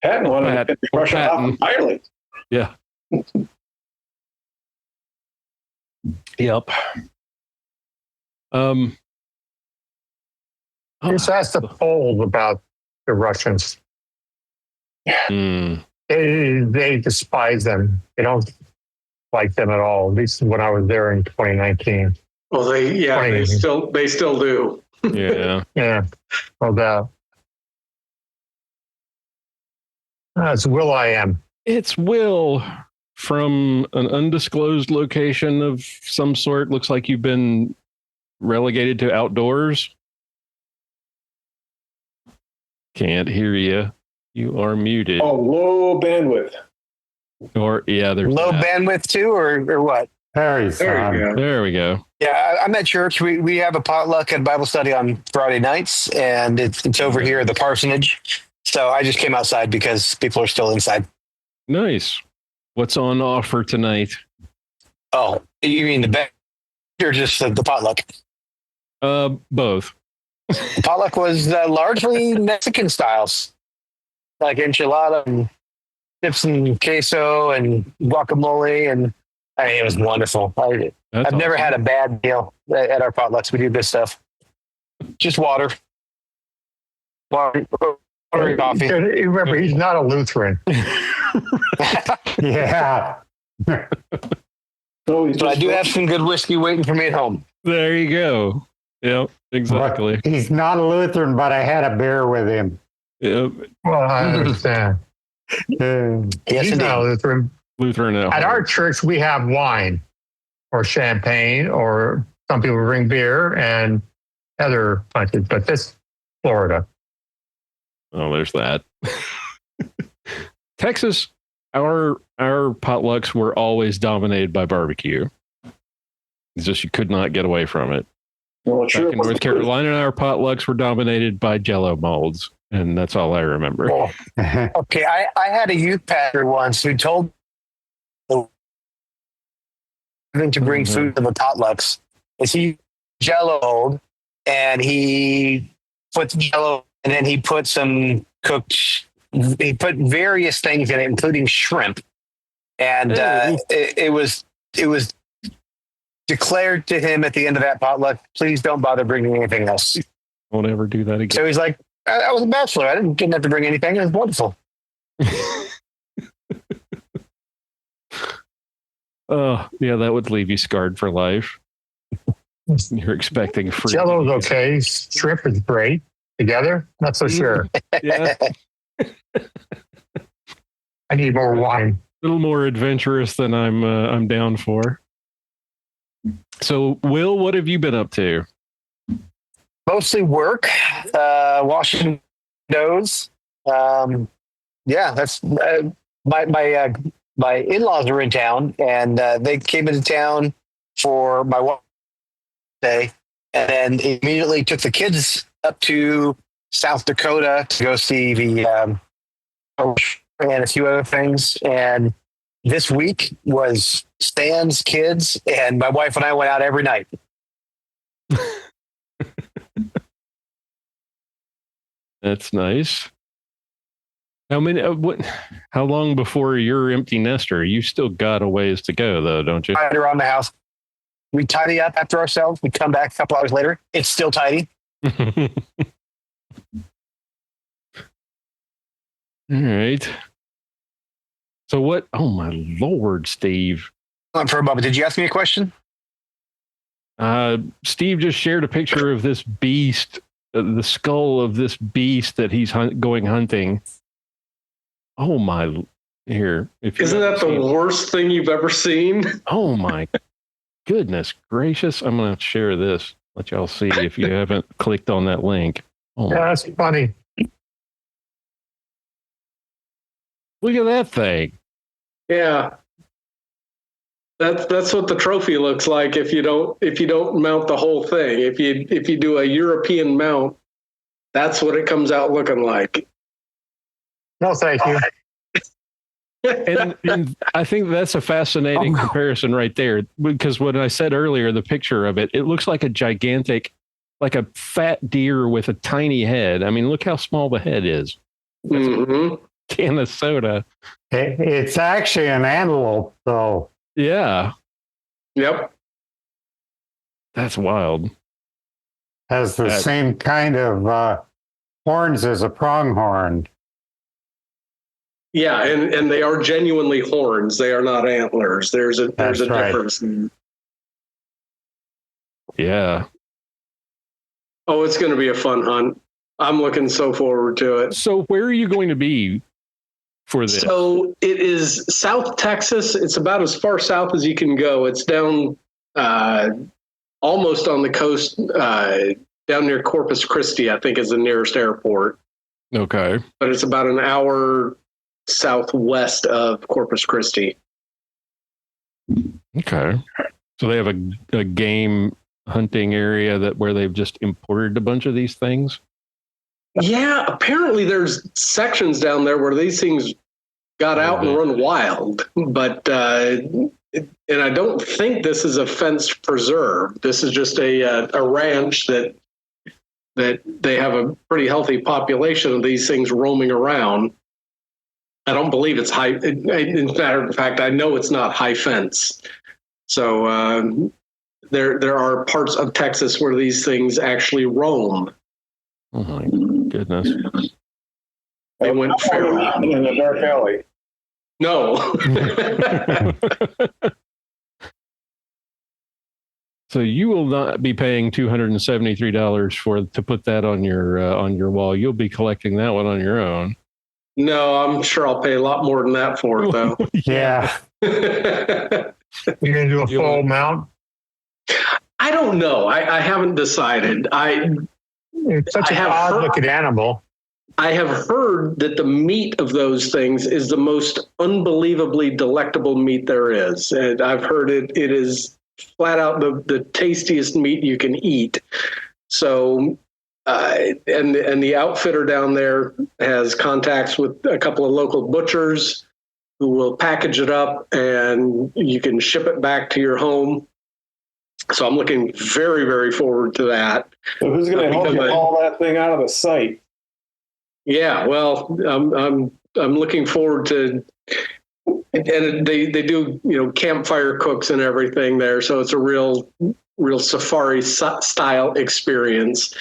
Patton wanted to get Russia off of Ireland. Yeah. Yep. Just ask the Poles about the Russians. They despise them. They don't like them at all. At least when I was there in 2019. Well, they still do. Yeah. Yeah. No doubt. It's Will I Am. It's Will from an undisclosed location of some sort. Looks like you've been relegated to outdoors. Can't hear you. You are muted. Oh, low bandwidth. Or there's low bandwidth too, or what? There we go. Yeah, I'm at church. We have a potluck and Bible study on Friday nights, and it's over here at the parsonage. So I just came outside because people are still inside. Nice. What's on offer tonight? Oh, you mean the bed or just the potluck? Both. The potluck was largely Mexican styles, like enchilada and chips and queso and guacamole, and it was wonderful. I've never had a bad meal at our potlucks. We do good stuff. Just water and coffee. Remember, he's not a Lutheran. Yeah. But I do have some good whiskey waiting for me at home. There you go. Yep, exactly. But he's not a Lutheran, but I had a beer with him. Yep. Well, I understand. Yes, He's not a Lutheran. Lutheran at our church, we have wine or champagne, or some people bring beer and other punches, but this Florida. Oh, there's that. Texas, our potlucks were always dominated by barbecue. It's just you could not get away from it. Well, Back in North Carolina, our potlucks were dominated by Jell-O molds, and that's all I remember. Oh. Okay, I had a youth pastor once who told me to bring food to the potlucks. Is he Jell-O mold, and he put Jell-O, and then he put some cooked. He put various things in it, including shrimp, and it was declared to him at the end of that potluck, please don't bother bringing anything else. Won't ever do that again. So he's like, I was a bachelor. I didn't have to bring anything. It was wonderful. Oh, yeah, that would leave you scarred for life. You're expecting free. Jell-O's okay. Shrimp is great. Together, not so sure. Yeah. I need more wine. A little more adventurous than I'm down for. So, Will, what have you been up to? Mostly work, washing windows. Yeah, that's my in-laws are in town, and they came into town for my wife's day, and then immediately took the kids up to South Dakota to go see the and a few other things. And this week was Stan's kids, and my wife and I went out every night. That's nice. How long before you're empty nester? You still got a ways to go, though, don't you? Right around the house. We tidy up after ourselves. We come back a couple hours later. It's still tidy. All right. So what? Oh my Lord, Steve. For a moment, did you ask me a question? Steve just shared a picture of this beast, the skull of this beast that he's going hunting. Oh my! Here, isn't that the worst thing you've ever seen? Oh my goodness gracious! I'm going to share this. Let y'all see if you haven't clicked on that link. Oh, Yeah, that's funny. look at that thing. Yeah. That's what the trophy looks like if you don't mount the whole thing. If you do a European mount, that's what it comes out looking like. No, thank you. And I think that's a fascinating comparison right there, because when I said earlier, the picture of it, it looks like a gigantic, like a fat deer with a tiny head. I mean, look how small the head is. Mm-hmm. Can of soda. It's actually an antelope, though. Yeah. Yep. That's wild. Has the same kind of horns as a pronghorn. Yeah, and they are genuinely horns. They are not antlers. There's a Right. difference. Yeah. Oh, it's going to be a fun hunt. I'm looking so forward to it. So where are you going to be for this? So it is South Texas. It's about as far south as you can go. It's down almost on the coast, down near Corpus Christi, I think is the nearest airport. Okay. But it's about an hour southwest of Corpus Christi. Okay. So they have a game hunting area where they've just imported a bunch of these things? Yeah, apparently there's sections down there where these things got out and run wild. But and I don't think this is a fenced preserve. This is just a ranch that they have a pretty healthy population of these things roaming around. I don't believe it's high. In matter of fact, I know it's not high fence. So there are parts of Texas where these things actually roam. Oh my goodness! They went feral in the dark alley. No. So you will not be paying $273 to put that on your wall. You'll be collecting that one on your own. No, I'm sure I'll pay a lot more than that for it, though. Yeah. You're going to do a full mount? I don't know. I haven't decided. It's such an odd-looking animal. I have heard that the meat of those things is the most unbelievably delectable meat there is. And I've heard it is flat out the tastiest meat you can eat. So, and the outfitter down there has contacts with a couple of local butchers who will package it up and you can ship it back to your home. So I'm looking very, very forward to that. So who's going to help you haul that thing out of the site? Yeah, well, I'm looking forward to, and they do campfire cooks and everything there, so it's a real safari style experience.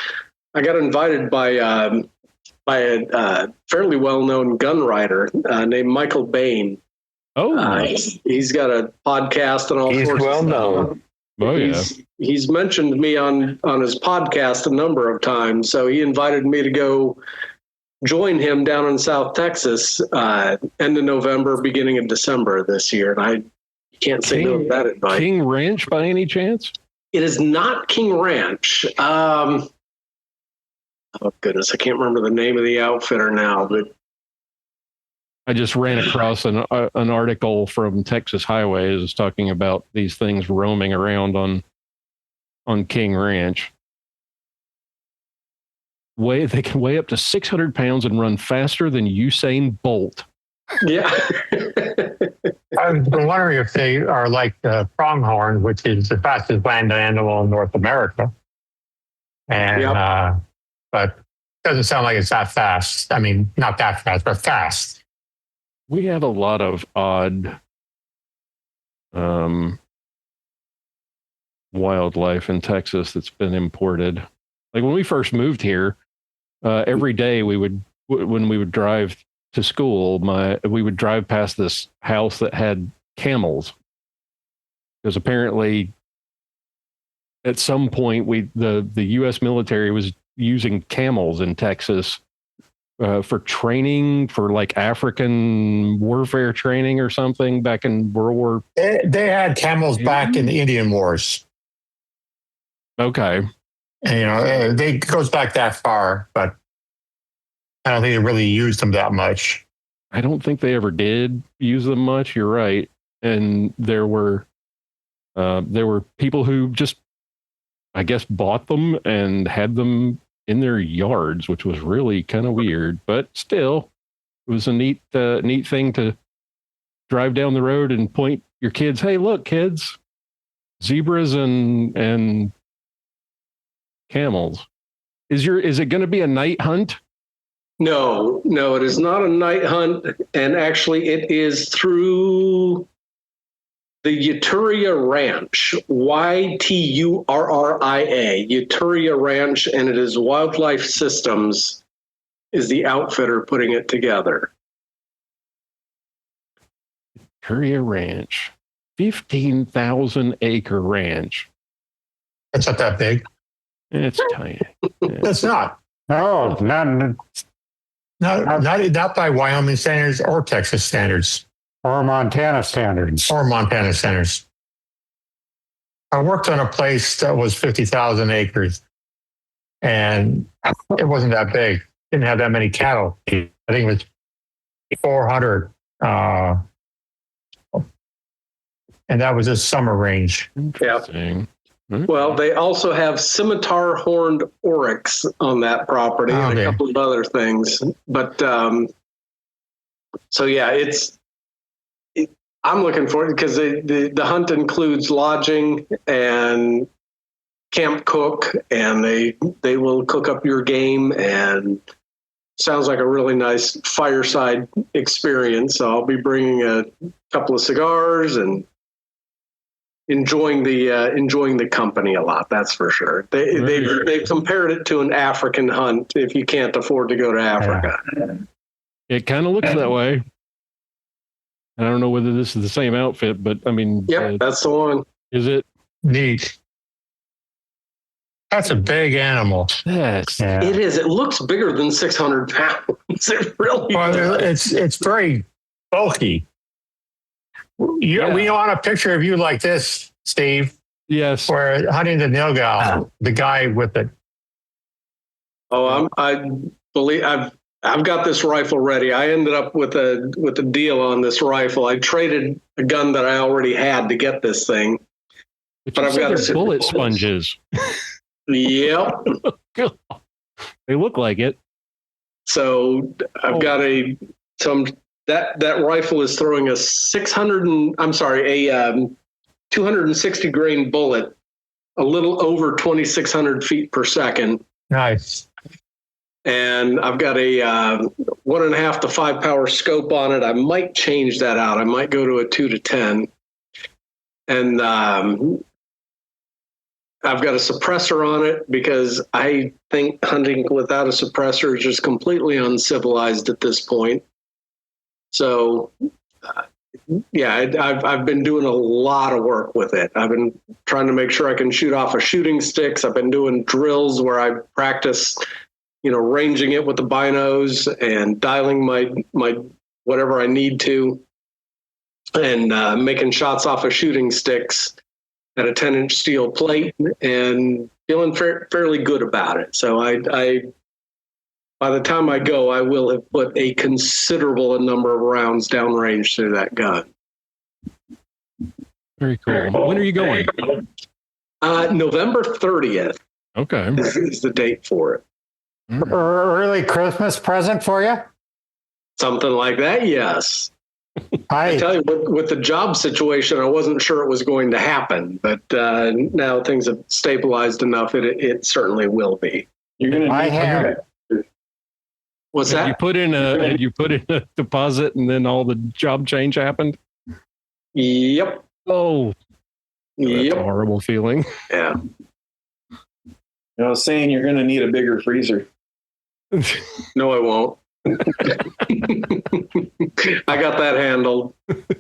I got invited by a fairly well known gun writer named Michael Bain. Oh, he's got a podcast and all sorts of stuff. He's well known. Oh, yeah. He's mentioned me on his podcast a number of times, so he invited me to go join him down in South Texas end of November, beginning of December this year. And I can't say no to that invite. King Ranch by any chance? It is not King Ranch. Oh, goodness. I can't remember the name of the outfitter now, but I just ran across an article from Texas Highways talking about these things roaming around on King Ranch. They can weigh up to 600 pounds and run faster than Usain Bolt. Yeah. I was wondering if they are like the pronghorn, which is the fastest land animal in North America. And, but it doesn't sound like it's that fast. I mean, not that fast, but fast. We have a lot of odd wildlife in Texas that's been imported. Like when we first moved here, every day when we would drive to school, we would drive past this house that had camels. Because apparently at some point the U.S. military was using camels in Texas for training, for like African warfare training or something back in World War. They had camels back in the Indian Wars. Okay. And, it goes back that far, but I don't think they really used them that much. I don't think they ever did use them much. You're right. And there were people who just, I guess, bought them and had them in their yards, which was really kind of weird, but still it was a neat thing to drive down the road and point your kids, hey, look, kids, zebras and camels. Is it going to be a night hunt? No, it is not a night hunt. And actually it is through the Uturia Ranch, Yturria, Uturia Ranch, and it is Wildlife Systems is the outfitter putting it together. Uturia Ranch, 15,000 acre ranch. It's not that big. It's tiny. It's not. No, Not by Wyoming standards or Texas standards. or Montana standards. I worked on a place that was 50,000 acres, and it wasn't that big. Didn't have that many cattle. I think it was 400, and that was a summer range. Interesting. Well, they also have scimitar horned oryx on that property and a couple of other things. But so yeah, I'm looking forward because the hunt includes lodging and camp cook, and they will cook up your game, and sounds like a really nice fireside experience. So I'll be bringing a couple of cigars and enjoying the company a lot. That's for sure. They've compared it to an African hunt if you can't afford to go to Africa. It kind of looks that way. I don't know whether this is the same outfit, but I mean, yep, that's the one. Is it neat? That's a big animal. Yes, it is. It looks bigger than 600 pounds. It really does. It's very bulky. We want a picture of you like this, Steve. Yes. Where hunting the nilgal, the guy with it. Oh, I believe I've got this rifle ready. I ended up with a deal on this rifle. I traded a gun that I already had to get this thing. But I've got bullet sponges. Yep. They look like it. So I've got that rifle is throwing a 260 grain bullet, a little over 2,600 feet per second. Nice. And I've got a 1.5 to 5 power scope on it. I might change that out. I might go to a 2 to 10. And I've got a suppressor on it because I think hunting without a suppressor is just completely uncivilized at this point. So, I've been doing a lot of work with it. I've been trying to make sure I can shoot off of shooting sticks. I've been doing drills where I practice, ranging it with the binos and dialing my whatever I need to, and making shots off of shooting sticks at a 10-inch steel plate, and feeling fairly good about it. So I by the time I go, I will have put a considerable number of rounds downrange through that gun. Very cool. When are you going? November 30th. Okay. Is the date for it. Early Christmas present for you? Something like that, yes. I tell you, with the job situation, I wasn't sure it was going to happen, but now things have stabilized enough. It certainly will be. You're going to. What's that? You put in a deposit, and then all the job change happened. Yep. Oh, that's a horrible feeling. Yeah. I was saying you're going to need a bigger freezer. No, I won't. I got that handled.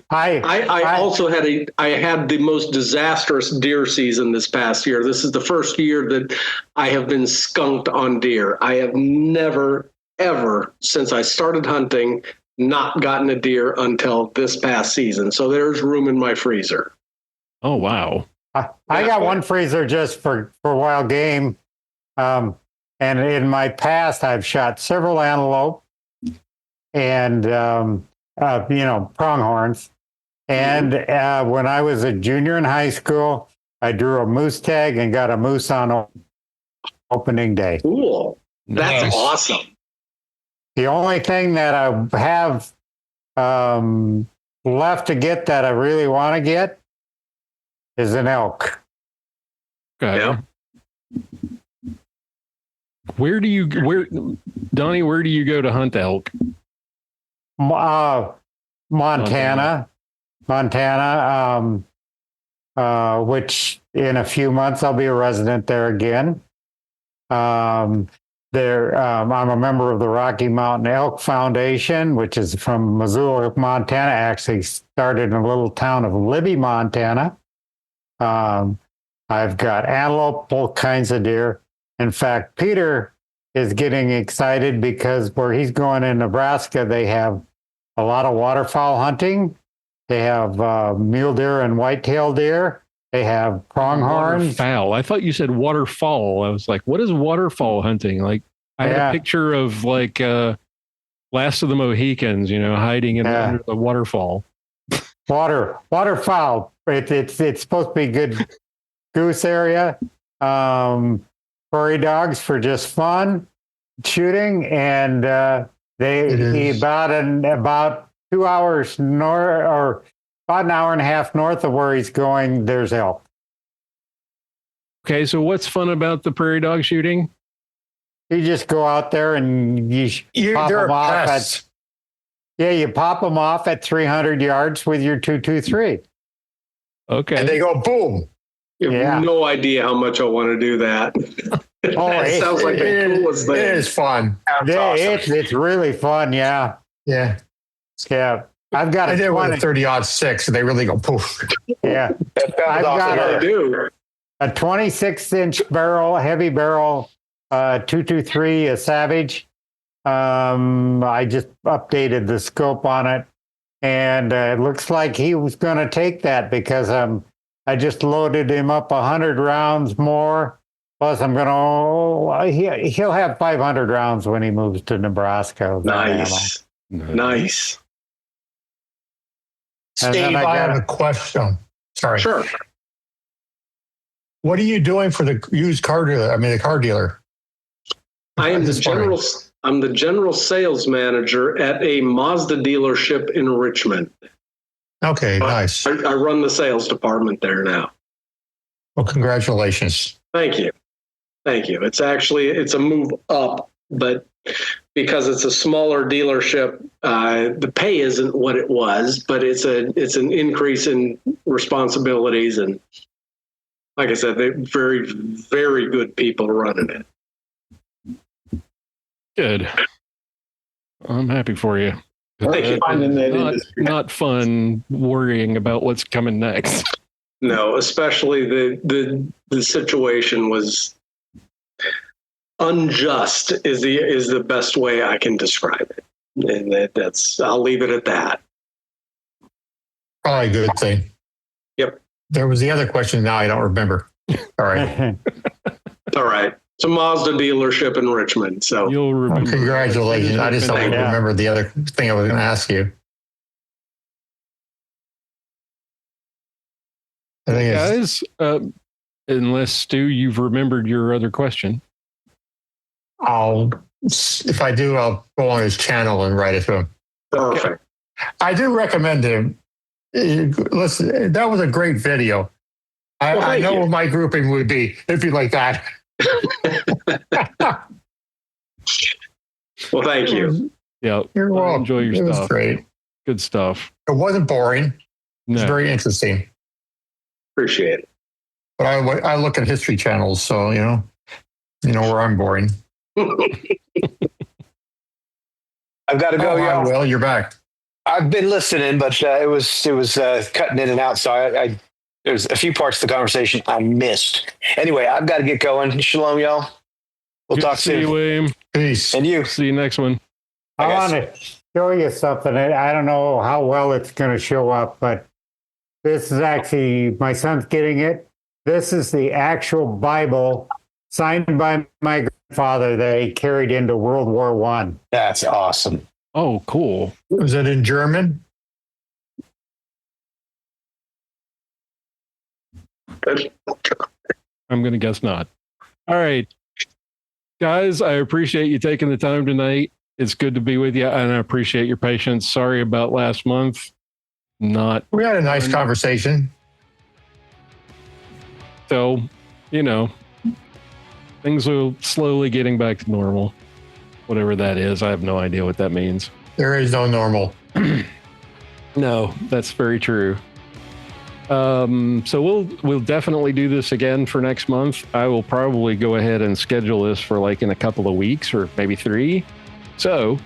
I also had the most disastrous deer season this past year. This is the first year that I have been skunked on deer. I have never, ever, since I started hunting, not gotten a deer until this past season. So there's room in my freezer. Oh, wow. I got one freezer just for wild game. And in my past, I've shot several antelope and, pronghorns. And when I was a junior in high school, I drew a moose tag and got a moose on opening day. Cool. That's Nice. awesome. The only thing that I have left to get that I really want to get is an elk. Okay. Yeah. Donnie, where do you go to hunt elk? Montana, which in a few months I'll be a resident there again. I'm a member of the Rocky Mountain Elk Foundation, which is from Missoula, Montana. Actually started in a little town of Libby, Montana. I've got antelope, all kinds of deer. In fact, Peter is getting excited because where he's going in Nebraska, they have a lot of waterfowl hunting. They have mule deer and white-tailed deer. They have pronghorns. Waterfowl. I thought you said waterfall. I was like, what is waterfall hunting? Like, I had a picture of like Last of the Mohicans, hiding under the waterfall. Waterfowl. It's supposed to be good goose area. Prairie dogs for just fun shooting, and about 2 hours north, or about an hour and a half north of where he's going, there's elk. Okay, so what's fun about the prairie dog shooting? You just go out there and you pop them off you pop them off at 300 yards with your 223. Okay. And they go boom. You have no idea how much I want to do that. That sounds like the coolest thing. It is fun. It's really fun. Yeah. Yeah. Yeah. I've got I did with a 30-06, and they really go poof. Yeah. I've got a 26-inch barrel, heavy barrel, 223, a Savage. I just updated the scope on it, and it looks like he was going to take that because I just loaded him up 100 rounds more. Plus, I'm going to, he'll have 500 rounds when he moves to Nebraska. Nice. Steve, I have a question. Sorry. Sure. What are you doing for the used car dealer? The car dealer. I'm the general sales manager at a Mazda dealership in Richmond. Okay, nice. I run the sales department there now. Well, congratulations. Thank you. It's a move up, but because it's a smaller dealership, the pay isn't what it was, but it's an increase in responsibilities, and like I said, they're very, very good people running it. Good. I'm happy for you. Thank you. Not fun worrying about what's coming next. No, especially the situation was unjust is the best way I can describe it, and that's I'll leave it at that. Probably a good thing. Yep. There was the other question. Now I don't remember. All right. All right. It's a Mazda dealership in Richmond. So you'll remember. Congratulations. I just don't remember the other thing I was going to ask you. Guys, unless Stu, you've remembered your other question. If I do, I'll go on his channel and write it to him. Perfect. I do recommend him. Listen, that was a great video. I know what my grouping would be. It'd be like that. Well, thank you. Yeah, you're welcome. Enjoy your stuff. It was great. Good stuff. It wasn't boring. It was No. very interesting. Appreciate it. But I look at history channels, so you know where I'm boring. I've got to go. Hi, Will, you're back. I've been listening, but it was cutting in and out. So there's a few parts of the conversation I missed. Anyway, I've got to get going. Shalom, y'all. We'll Good talk to see soon. you, William. Peace. And you. See you next one. I want to show you something. I don't know how well it's going to show up, but this is actually, my son's getting it. This is the actual Bible signed by my grandfather that he carried into World War One. That's awesome. Oh, cool. Was it in German? I'm going to guess not. All right. Guys, I appreciate you taking the time tonight. It's good to be with you, and I appreciate your patience. Sorry about last month. We had a nice conversation. So, things are slowly getting back to normal. Whatever that is, I have no idea what that means. There is no normal. No, that's very true. So we'll definitely do this again for next month. I will probably go ahead and schedule this for like in a couple of weeks or maybe 3. So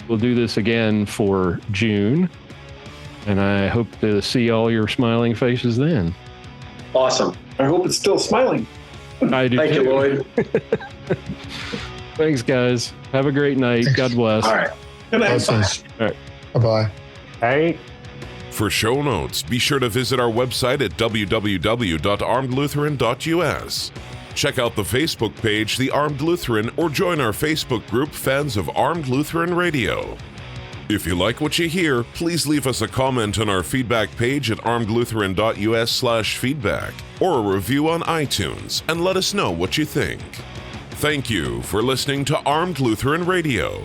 we'll do this again for June, and I hope to see all your smiling faces then. Awesome. I hope it's still smiling. I do. Thank too. you, Lloyd. Thanks, guys. Have a great night. God bless. All right. Good night. Blessings. All right. Bye-bye. Hey. For show notes, be sure to visit our website at www.armedlutheran.us. Check out the Facebook page, The Armed Lutheran, or join our Facebook group, Fans of Armed Lutheran Radio. If you like what you hear, please leave us a comment on our feedback page at armedlutheran.us/feedback or a review on iTunes and let us know what you think. Thank you for listening to Armed Lutheran Radio.